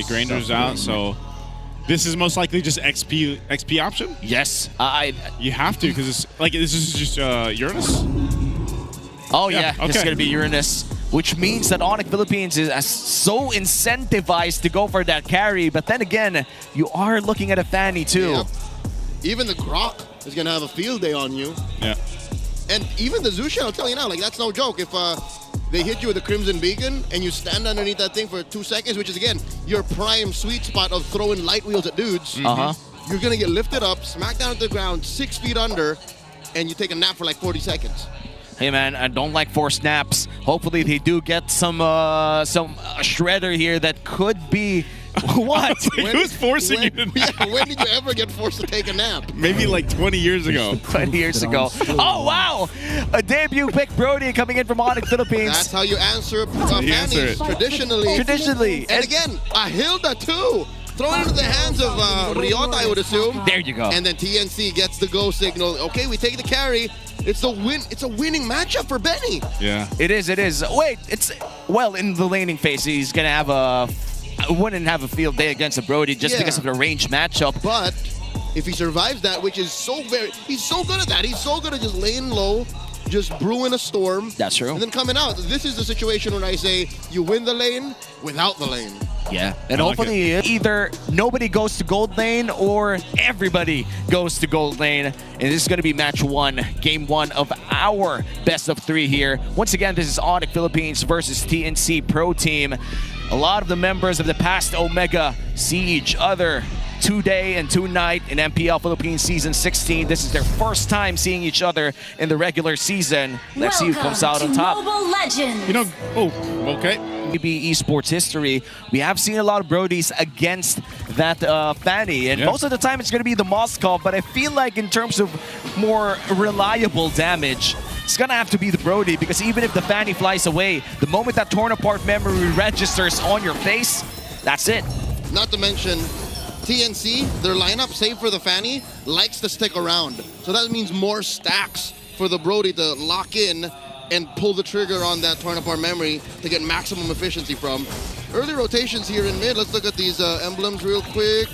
Grander's out, so this is most likely just XP option. Yes, you have to, because it's like this is just Uranus. Oh yeah, okay. It's gonna be Uranus, which means that Onic Philippines is so incentivized to go for that carry. But then again, you are looking at a Fanny too. Yep. Even the Grok is gonna have a field day on you. Yeah. And even the Zusha, I'll tell you now, like that's no joke. If they hit you with a Crimson Beacon and you stand underneath that thing for 2 seconds, which is again your prime sweet spot of throwing light wheels at dudes, you're gonna get lifted up, smacked down to the ground, 6 feet under, and you take a nap for like 40 seconds. Hey man, I don't like forced naps. Hopefully they do get some shredder here that could be what? Who's forcing you to nap? Yeah, when did you ever get forced to take a nap? Maybe like 20 years ago. 20 years ago. Oh wow! A debut pick Brody coming in from Onic Philippines. That's how you answer Fannies traditionally. Traditionally. And again, a Hilda too. Throw it into the hands of Ryota, I would assume. There you go. And then TNC gets the go signal. Okay, we take the carry. It's the win. It's a winning matchup for Benny. Yeah. It is. It is. Wait. It's well in the laning phase. He's gonna have a. Wouldn't have a field day against a Brody just because of the range matchup. But if he survives that, which is he's so good at that. He's so good at just laying low, just brewing a storm. That's true. And then coming out. This is the situation when I say you win the lane without the lane. Yeah, and hopefully either nobody goes to gold lane or everybody goes to gold lane. And this is going to be match 1, game 1 of our best of 3 here. Once again, this is Onic Philippines versus TNC Pro Team. A lot of the members of the past Omega see each other 2-day and 2-night in MPL Philippines Season 16. This is their first time seeing each other in the regular season. Let's see who comes out on top. Mobile Legends. You know, okay. Maybe esports history, we have seen a lot of Brodies against that Fanny, and most of the time it's going to be the Moscow, but I feel like in terms of more reliable damage, it's going to have to be the Brody, because even if the Fanny flies away, the moment that torn apart memory registers on your face, that's it. Not to mention, TNC, their lineup, save for the Fanny, likes to stick around. So that means more stacks for the Brody to lock in and pull the trigger on that torn apart memory to get maximum efficiency from. Early rotations here in mid. Let's look at these emblems real quick.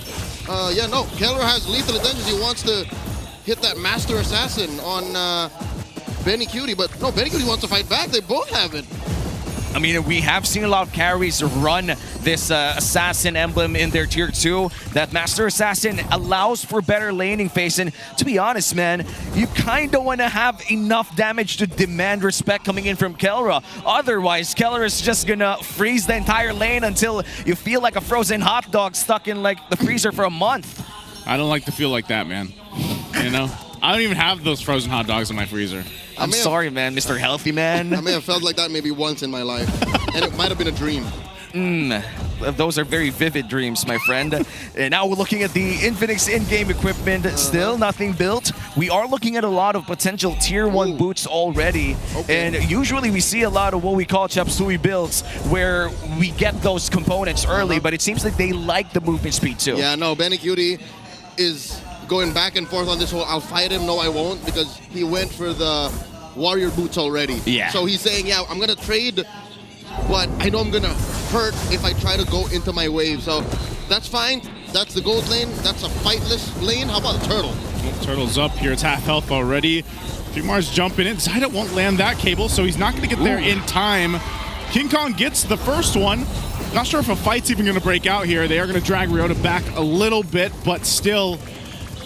Yeah, no, Keller has lethal intentions. He wants to hit that Master Assassin on Benny Cutie, but no, Benny Cutie wants to fight back. They both have it. I mean, we have seen a lot of carries run this Assassin emblem in their Tier 2. That Master Assassin allows for better laning phase. And to be honest, man, you kind of want to have enough damage to demand respect coming in from Kelra. Otherwise, Kelra is just going to freeze the entire lane until you feel like a frozen hot dog stuck in like the freezer for a month. I don't like to feel like that, man. You know? I don't even have those frozen hot dogs in my freezer. I'm sorry, man, Mr. Healthy Man. I may have felt like that maybe once in my life, and it might have been a dream. Those are very vivid dreams, my friend. And now we're looking at the Infinix in-game equipment. Still nothing built. We are looking at a lot of potential Tier 1 boots already. And usually we see a lot of what we call chop suey builds where we get those components early, but it seems like they like the movement speed too. Yeah, no, Benny Cutie is going back and forth on this whole I'll fight him, no I won't, because he went for the warrior boots already. Yeah. So he's saying, yeah, I'm going to trade, but I know I'm going to hurt if I try to go into my wave. So that's fine. That's the gold lane. That's a fightless lane. How about the turtle? Well, turtle's up here. It's half health already. Figmar's jumping in. Zyda won't land that cable, so he's not going to get there in time. King Kong gets the first one. Not sure if a fight's even going to break out here. They are going to drag Ryota back a little bit, but still,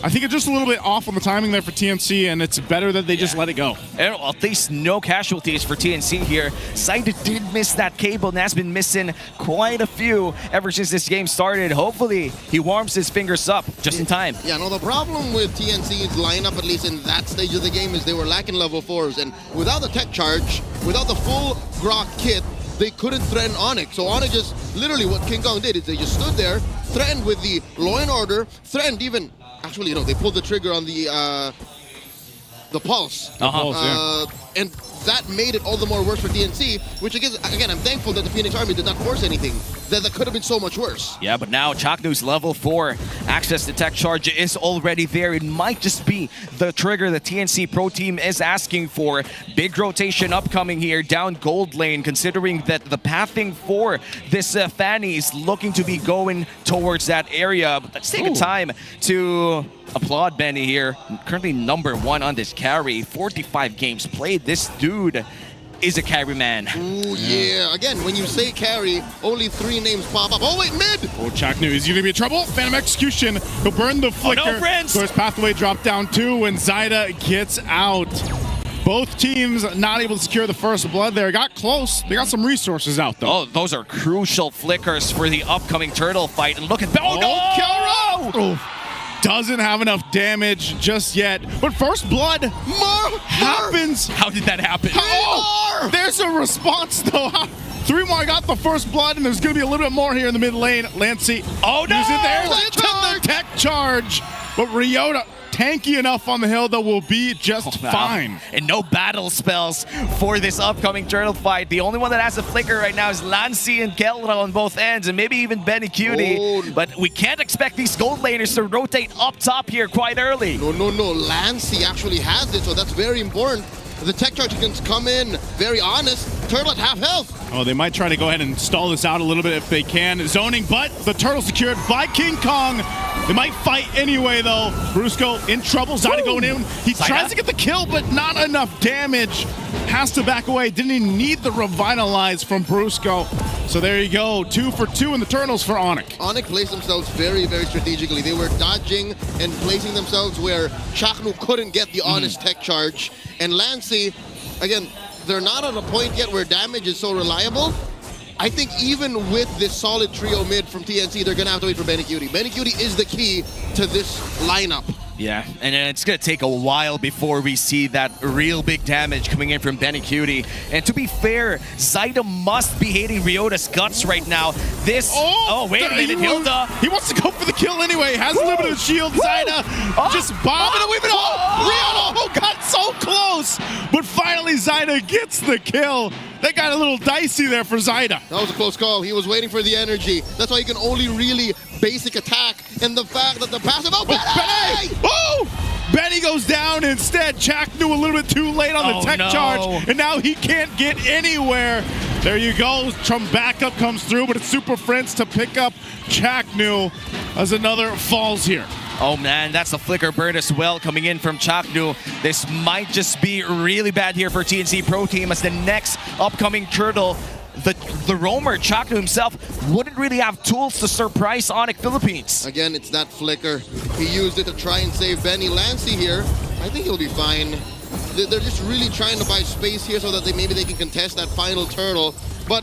I think it's just a little bit off on the timing there for TNC, and it's better that they just let it go. And at least no casualties for TNC here. Zyda did miss that cable and has been missing quite a few ever since this game started. Hopefully, he warms his fingers up just in time. Yeah, no, the problem with TNC's lineup, at least in that stage of the game, is they were lacking level 4s. And without the tech charge, without the full Grok kit, they couldn't threaten Onic. So Onic just, literally what King Kong did is they just stood there, threatened with the law and order, threatened even, actually, you know, they pulled the trigger on the pulse. And that made it all the more worse for TNC, which again, I'm thankful that the Phoenix Army did not force anything. that could have been so much worse. Yeah, but now Chaknu's level 4 access to tech charge is already there. It might just be the trigger the TNC Pro Team is asking for. Big rotation upcoming here down gold lane, considering that the pathing for this Fanny is looking to be going towards that area. But let's take a time to applaud Benny here. Currently #1 on this carry. 45 games played. This dude is a carry man. Ooh, yeah. Again, when you say carry, only 3 names pop up. Oh, wait, mid! Oh, Chaknu, is he going to be in trouble? Phantom Execution. He'll burn the flicker. Oh, no, friends! So his pathway dropped down too when Zyda gets out. Both teams not able to secure the first blood there. Got close. They got some resources out, though. Oh, those are crucial flickers for the upcoming turtle fight. And look at... Oh, no! Kelro! Doesn't have enough damage just yet. But first blood happens. How did that happen? Oh, there's a response, though. 3mar got the first blood, and there's going to be a little bit more here in the mid lane. Lancey, oh no! Using the tech charge. But Ryota, tanky enough on the hill, though, will be just fine. And no battle spells for this upcoming turtle fight. The only one that has a flicker right now is Lancey and Kelra on both ends, and maybe even Benny Cutie. Oh. But we can't expect these gold laners to rotate up top here quite early. No. Lancey actually has it, so that's very important. The tech charge can come in, very honest. Turtle at half health. Oh, they might try to go ahead and stall this out a little bit if they can. Zoning, but the turtle secured by King Kong. They might fight anyway, though. Brusco in trouble. Zyda going in. He tries to get the kill, but not enough damage. Has to back away. Didn't even need the revitalize from Brusco. So there you go. 2 for 2 in the turtles for Onic. Onic placed themselves very, very strategically. They were dodging and placing themselves where Chaknu couldn't get the honest tech charge. And Lancey, again, they're not at a point yet where damage is so reliable. I think even with this solid trio mid from TNC, they're going to have to wait for Benny Cutie. Benny Cutie is the key to this lineup. Yeah, and it's going to take a while before we see that real big damage coming in from Benny Cutie. And to be fair, Zyda must be hating Ryota's guts right now. This... Oh, wait a minute, Hilda. He wants to go for the kill anyway. Has a little bit of shield. Zyda just bombing and weaving. Ryota got so close. But finally, Zyda gets the kill. That got a little dicey there for Zyda. That was a close call. He was waiting for the energy. That's why he can only really basic attack. And the fact that the passive... Oh, Benny! Oh! Benny goes down instead. Chaknu a little bit too late on the tech charge. And now he can't get anywhere. There you go. Some backup comes through, but it's Super Friends to pick up Chaknu as another falls here. Oh man, that's a flicker burn as well coming in from Chaknu. This might just be really bad here for TNC Pro Team as the next upcoming turtle, the roamer, Chaknu himself, wouldn't really have tools to surprise Onic Philippines. Again, it's that flicker. He used it to try and save Benny. Lancey here, I think he'll be fine. They're just really trying to buy space here so that maybe they can contest that final turtle. But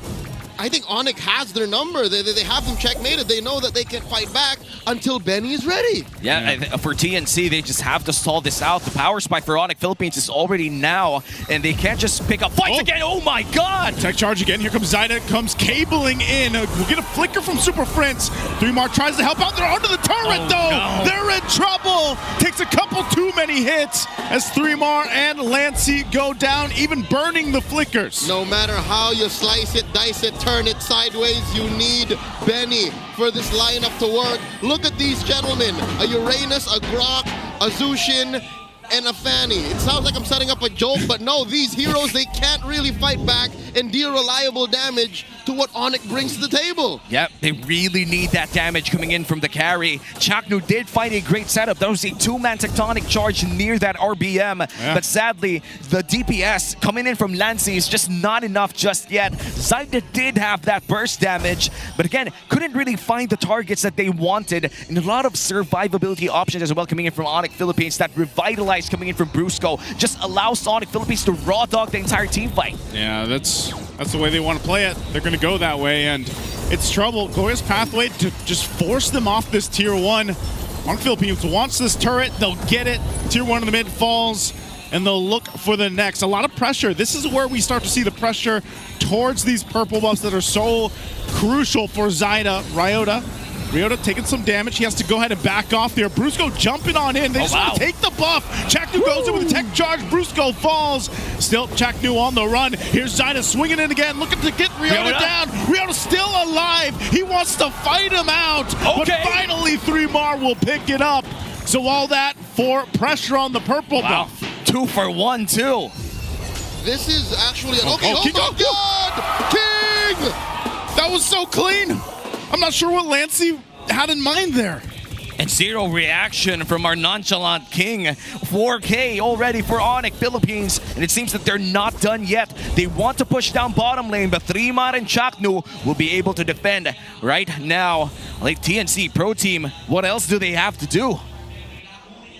I think Onic has their number. They have them checkmated. They know that they can fight back until Benny is ready. Yeah, for TNC, they just have to stall this out. The power spike for Onic Philippines is already now, and they can't just pick up fights again. Oh my god! Tech charge again. Here comes Zyda. Comes cabling in. We'll get a flicker from Super Friends. 3mar tries to help out. They're onto the turret, though. No. They're in trouble. Takes a couple too many hits as 3mar and Lancey go down, even burning the flickers. No matter how you slice it, dice it, turn it sideways, you need Benny for this lineup to work. Look at these gentlemen, a Uranus, a Grok, a Zushin, and a Fanny. It sounds like I'm setting up a joke, but no, these heroes, they can't really fight back and deal reliable damage to what Onic brings to the table. Yep, they really need that damage coming in from the carry. Chaknu did find a great setup. There was a 2-man tectonic charge near that RBM, but sadly, the DPS coming in from Lancey is just not enough just yet. Zyda did have that burst damage, but again, couldn't really find the targets that they wanted, and a lot of survivability options as well coming in from Onic Philippines. That revitalize coming in from Brusco just allows Onic Philippines to raw dog the entire team fight. Yeah, that's the way they want to play it. They're going to go that way, and it's trouble. Goya's pathway to just force them off this tier 1. Onic Philippines wants this turret. They'll get it. Tier 1 in the mid falls, and they'll look for the next. A lot of pressure. This is where we start to see the pressure towards these purple buffs that are so crucial for Zyda. Ryota Ryota taking some damage. He has to go ahead and back off there. Brusco jumping on in. They just want to take the buff. Chaknu goes in with a tech charge. Brusco falls. Still Chaknu on the run. Here's Zyda swinging in again, looking to get Ryota down. Ryota's still alive. He wants to fight him out. But finally, 3mar will pick it up. So all that for pressure on the purple buff. 2 for 1, too. This is actually an oh my God! King! That was so clean. I'm not sure what Lancey had in mind there. And 0 reaction from our nonchalant King. 4K already for Onic Philippines. And it seems that they're not done yet. They want to push down bottom lane, but 3mar and Chaknu will be able to defend right now. Like TNC Pro Team, what else do they have to do?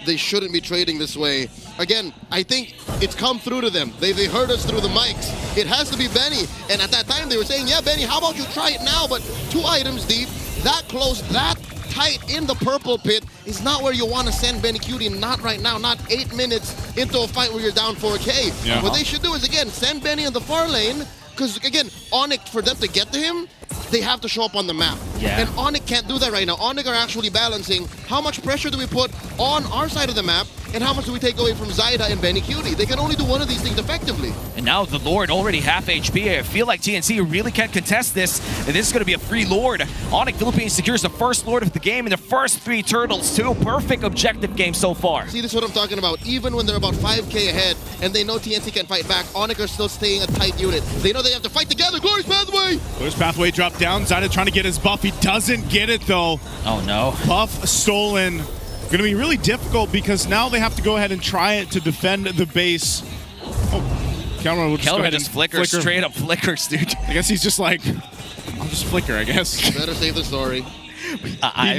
They shouldn't be trading this way. Again, I think it's come through to them. They heard us through the mics. It has to be Benny. And at that time, they were saying, yeah, Benny, how about you try it now? But 2 items deep, that close, that tight in the purple pit is not where you want to send Benny Cutie. Not right now. Not 8 minutes into a fight where you're down 4K. Yeah. What they should do is, again, send Benny in the far lane. Because, again, Onic, for them to get to him, they have to show up on the map. And Onic can't do that right now. Onic are actually balancing how much pressure do we put on our side of the map and how much do we take away from Zyda and Benny Cutie. They can only do one of these things effectively. And now the Lord already half HP. I feel like TNC really can't contest this. And this is going to be a free Lord. Onic Philippines secures the first Lord of the game and the first 3 turtles too. Perfect objective game so far. See, this is what I'm talking about. Even when they're about 5K ahead and they know TNC can fight back, Onic are still staying a tight unit. They know they have to fight together. Glorious Pathway! Glorious Pathway dropped down. Zyda trying to get his buff. He doesn't get it though. Oh no. Buff stolen. Going to be really difficult because now they have to go ahead and try it to defend the base. Oh, camera will just go ahead and flicker. Straight up flickers, dude. I guess he's just like, I'll just flicker, I guess. Better save the story. I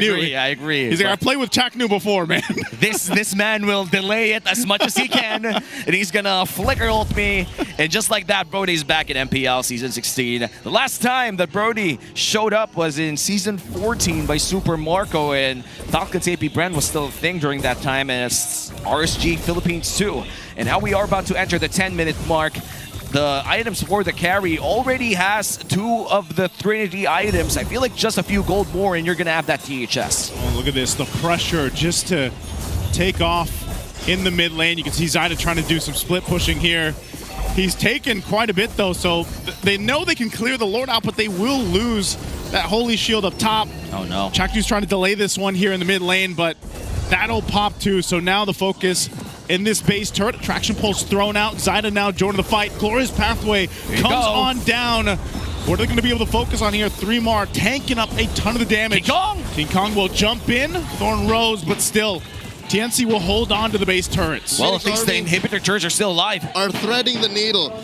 agree. He's like, I played with Chaknu before, man. This man will delay it as much as he can, and he's gonna flicker ult me. And just like that, Brody's back in MPL Season 16. The last time that Brody showed up was in Season 14 by Super Marco, and Falcon's AP brand was still a thing during that time, and it's RSG Philippines too. And now we are about to enter the 10-minute mark. The items for the carry already has 2 of the Trinity items. I feel like just a few gold more and you're going to have that THS. Oh, look at this. The pressure just to take off in the mid lane. You can see Zyda trying to do some split pushing here. He's taken quite a bit, though, so they know they can clear the Lord out, but they will lose that Holy Shield up top. Oh, no. Chaknu's trying to delay this one here in the mid lane, but that'll pop, too. So now the focus in this base turret. Traction pulse thrown out. Zyda now joining the fight. Glorious Pathway comes on down. What are they going to be able to focus on here? 3mar tanking up a ton of the damage. King Kong will jump in. Thorn Rose, but still, TNC will hold on to the base turrets. Well, at least the inhibitor turrets are still alive. Are threading the needle.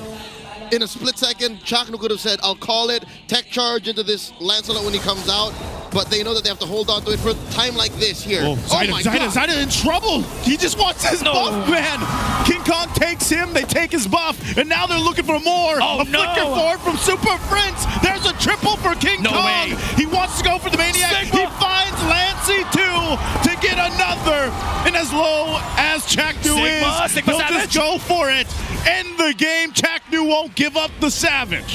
In a split second, Chaknu could have said, I'll call it, tech charge into this Lancelot when he comes out, but they know that they have to hold on to it for a time like this here. Oh, Zyda in trouble. He just wants his buff, man. King Kong takes him, they take his buff, and now they're looking for more. A flicker forward from Super Prince. There's a triple for King Kong. He wants to go for the Maniac. He finds Lancey too to get another. And as low as Chaknu is, he'll just go for it. End the game. Chaknu won't give up the Savage.